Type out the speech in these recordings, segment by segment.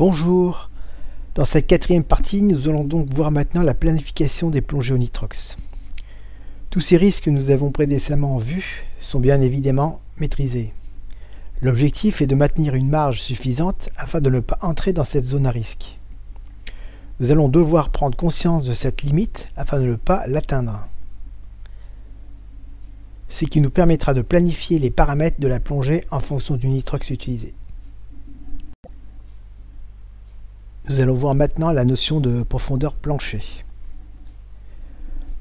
Bonjour. Dans cette quatrième partie, nous allons donc voir maintenant la planification des plongées au nitrox. Tous ces risques que nous avons précédemment vus sont bien évidemment maîtrisés. L'objectif est de maintenir une marge suffisante afin de ne pas entrer dans cette zone à risque. Nous allons devoir prendre conscience de cette limite afin de ne pas l'atteindre, ce qui nous permettra de planifier les paramètres de la plongée en fonction du nitrox utilisé. Nous allons voir maintenant la notion de profondeur plancher.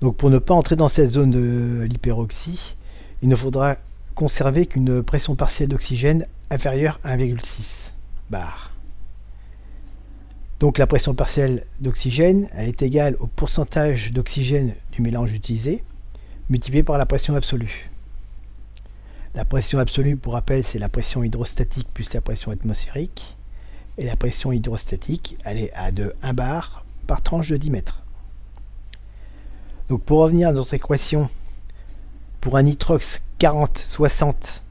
Donc pour ne pas entrer dans cette zone de l'hyperoxie, il ne faudra conserver qu'une pression partielle d'oxygène inférieure à 1,6 bar. Donc la pression partielle d'oxygène, elle est égale au pourcentage d'oxygène du mélange utilisé, multiplié par la pression absolue. La pression absolue, pour rappel, c'est la pression hydrostatique plus la pression atmosphérique. Et la pression hydrostatique, elle est à 1 bar par tranche de 10 mètres. Donc pour revenir à notre équation, pour un nitrox 40-60,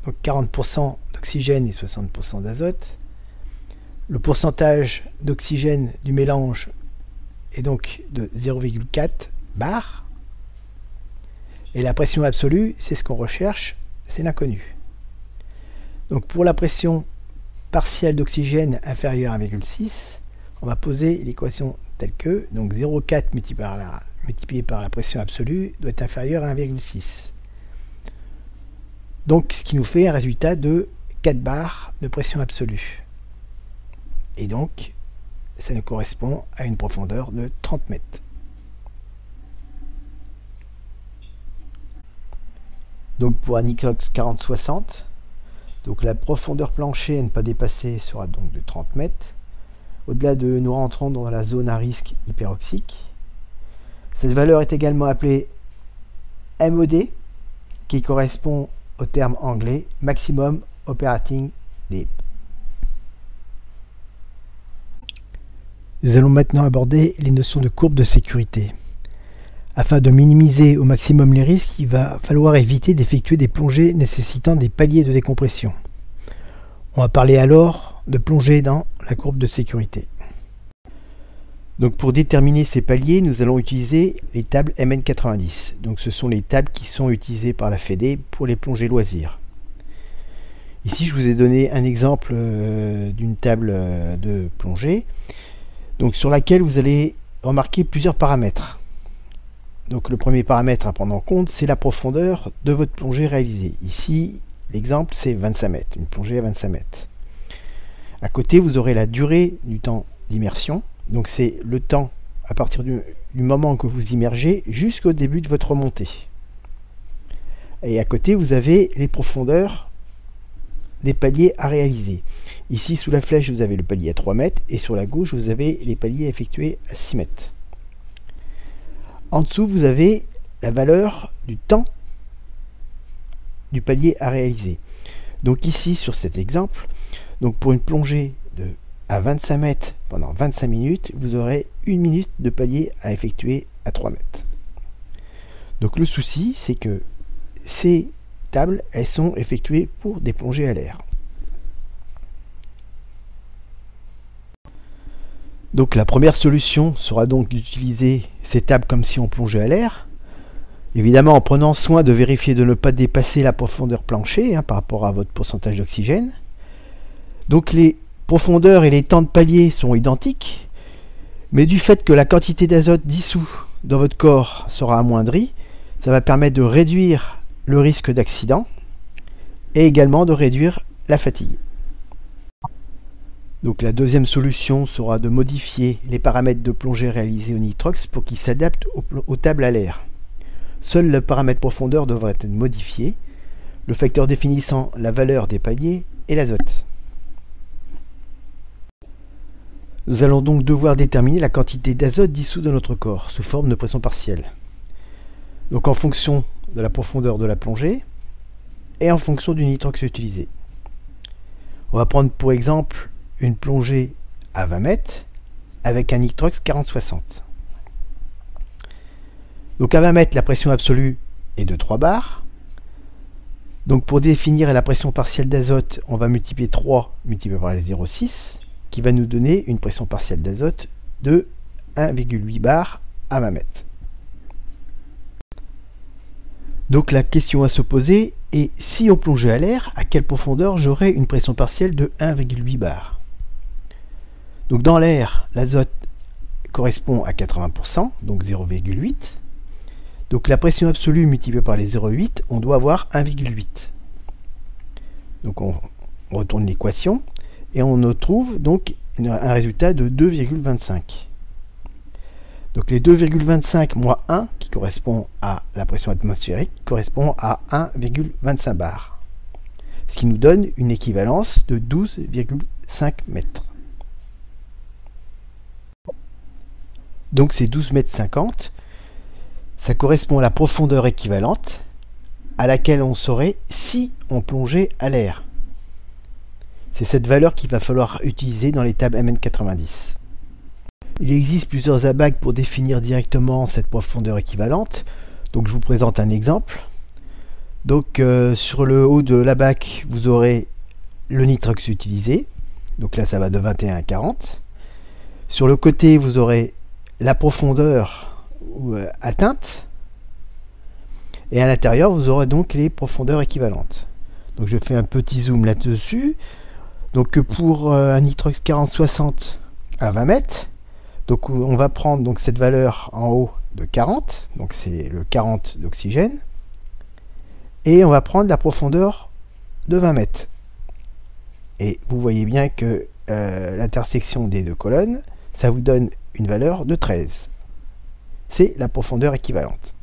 donc 40% d'oxygène et 60% d'azote, le pourcentage d'oxygène du mélange est donc de 0,4 bar. Et la pression absolue, c'est ce qu'on recherche, c'est l'inconnu. Donc pour la pression partielle d'oxygène inférieure à 1,6, on va poser l'équation telle que, donc 0,4 multiplié par la pression absolue doit être inférieur à 1,6. Donc ce qui nous fait un résultat de 4 bars de pression absolue. Et donc ça nous correspond à une profondeur de 30 mètres. Donc pour un nitrox 40-60, donc la profondeur plancher à ne pas dépasser sera donc de 30 mètres. Au-delà de nous rentrons dans la zone à risque hyperoxique. Cette valeur est également appelée MOD, qui correspond au terme anglais Maximum Operating Depth. Nous allons maintenant aborder les notions de courbe de sécurité. Afin de minimiser au maximum les risques, il va falloir éviter d'effectuer des plongées nécessitant des paliers de décompression. On va parler alors de plongée dans la courbe de sécurité. Donc pour déterminer ces paliers, nous allons utiliser les tables MN90. Donc ce sont les tables qui sont utilisées par la Fédé pour les plongées loisirs. Ici, je vous ai donné un exemple d'une table de plongée, donc sur laquelle vous allez remarquer plusieurs paramètres. Donc le premier paramètre à prendre en compte, c'est la profondeur de votre plongée réalisée. Ici, l'exemple, c'est 25 mètres, une plongée à 25 mètres. À côté, vous aurez la durée du temps d'immersion. Donc c'est le temps à partir du moment que vous immergez jusqu'au début de votre remontée. Et à côté, vous avez les profondeurs des paliers à réaliser. Ici, sous la flèche, vous avez le palier à 3 mètres et sur la gauche, vous avez les paliers effectués à 6 mètres. En dessous, vous avez la valeur du temps du palier à réaliser. Donc ici, sur cet exemple, donc pour une plongée à 25 mètres pendant 25 minutes, vous aurez 1 minute de palier à effectuer à 3 mètres. Donc le souci, c'est que ces tables, elles sont effectuées pour des plongées à l'air. Donc la première solution sera donc d'utiliser ces tables comme si on plongeait à l'air, évidemment en prenant soin de vérifier de ne pas dépasser la profondeur plancher par rapport à votre pourcentage d'oxygène. Donc les profondeurs et les temps de palier sont identiques, mais du fait que la quantité d'azote dissous dans votre corps sera amoindrie, ça va permettre de réduire le risque d'accident et également de réduire la fatigue. Donc la deuxième solution sera de modifier les paramètres de plongée réalisés au nitrox pour qu'ils s'adaptent aux tables à l'air. Seul le paramètre profondeur devra être modifié, le facteur définissant la valeur des paliers et l'azote. Nous allons donc devoir déterminer la quantité d'azote dissous dans notre corps sous forme de pression partielle. Donc en fonction de la profondeur de la plongée et en fonction du nitrox utilisé. On va prendre pour exemple une plongée à 20 mètres avec un nitrox 40-60. Donc à 20 mètres, la pression absolue est de 3 bars. Donc pour définir la pression partielle d'azote, on va multiplier 3 multiplié par les 0,6 qui va nous donner une pression partielle d'azote de 1,8 bar à 20 mètres. Donc la question à se poser est, si on plongeait à l'air, à quelle profondeur j'aurais une pression partielle de 1,8 bar? Donc dans l'air, l'azote correspond à 80%, donc 0,8. Donc la pression absolue multipliée par les 0,8, on doit avoir 1,8. Donc on retourne l'équation et on trouve donc un résultat de 2,25. Donc les 2,25 moins 1, qui correspond à la pression atmosphérique, correspond à 1,25 bar. Ce qui nous donne une équivalence de 12,5 mètres. Donc ces 12,50 mètres, ça correspond à la profondeur équivalente à laquelle on saurait si on plongeait à l'air. C'est cette valeur qu'il va falloir utiliser dans les tables MN90. Il existe plusieurs abacs pour définir directement cette profondeur équivalente. Donc je vous présente un exemple. Donc sur le haut de l'abac, vous aurez le nitrox utilisé. Donc là, ça va de 21 à 40. Sur le côté, vous aurez la profondeur atteinte. Et à l'intérieur, vous aurez donc les profondeurs équivalentes. Donc je fais un petit zoom là-dessus. Donc pour un nitrox 40-60 à 20 mètres, donc on va prendre donc cette valeur en haut de 40, donc c'est le 40 d'oxygène, et on va prendre la profondeur de 20 mètres. Et vous voyez bien que l'intersection des deux colonnes, ça vous donne une valeur de 13. C'est la profondeur équivalente.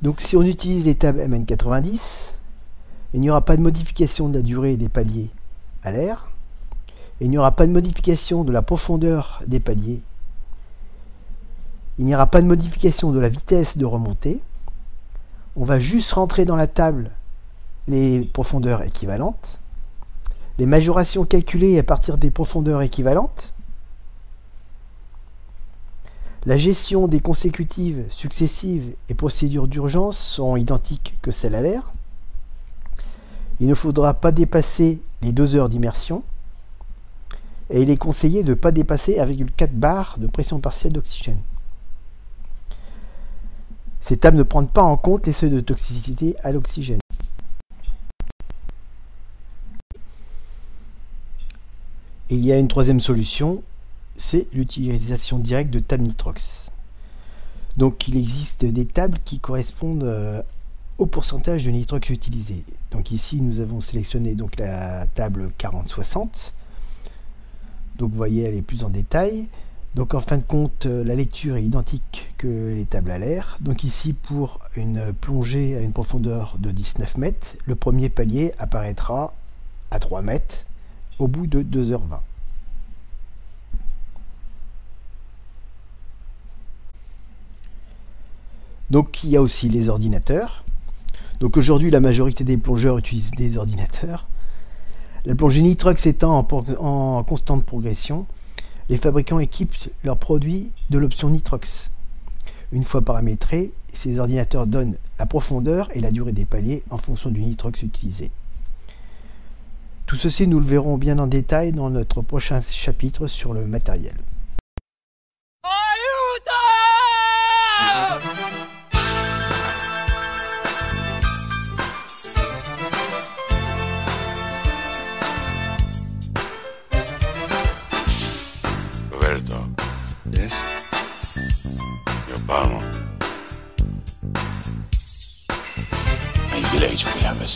Donc si on utilise les tables MN90, il n'y aura pas de modification de la durée des paliers à l'air. Il n'y aura pas de modification de la profondeur des paliers. Il n'y aura pas de modification de la vitesse de remontée. On va juste rentrer dans la table les profondeurs équivalentes. Les majorations calculées à partir des profondeurs équivalentes. La gestion des consécutives, successives et procédures d'urgence sont identiques que celles à l'air. Il ne faudra pas dépasser les 2 heures d'immersion. Et il est conseillé de ne pas dépasser 1,4 bar de pression partielle d'oxygène. Ces tables ne prennent pas en compte les seuils de toxicité à l'oxygène. Il y a une troisième solution, c'est l'utilisation directe de tables nitrox. Donc il existe des tables qui correspondent au pourcentage de nitrox utilisé. Donc ici nous avons sélectionné donc la table 40-60. Donc vous voyez, elle est plus en détail. Donc en fin de compte, la lecture est identique que les tables à l'air. Donc ici, pour une plongée à une profondeur de 19 mètres, le premier palier apparaîtra à 3 mètres au bout de 2h20. Donc il y a aussi les ordinateurs. Donc aujourd'hui, la majorité des plongeurs utilisent des ordinateurs. La plongée nitrox étant en constante progression, les fabricants équipent leurs produits de l'option nitrox. Une fois paramétrés, ces ordinateurs donnent la profondeur et la durée des paliers en fonction du nitrox utilisé. Tout ceci, nous le verrons bien en détail dans notre prochain chapitre sur le matériel. Roberto. Yes? Mio palmo. My village we have a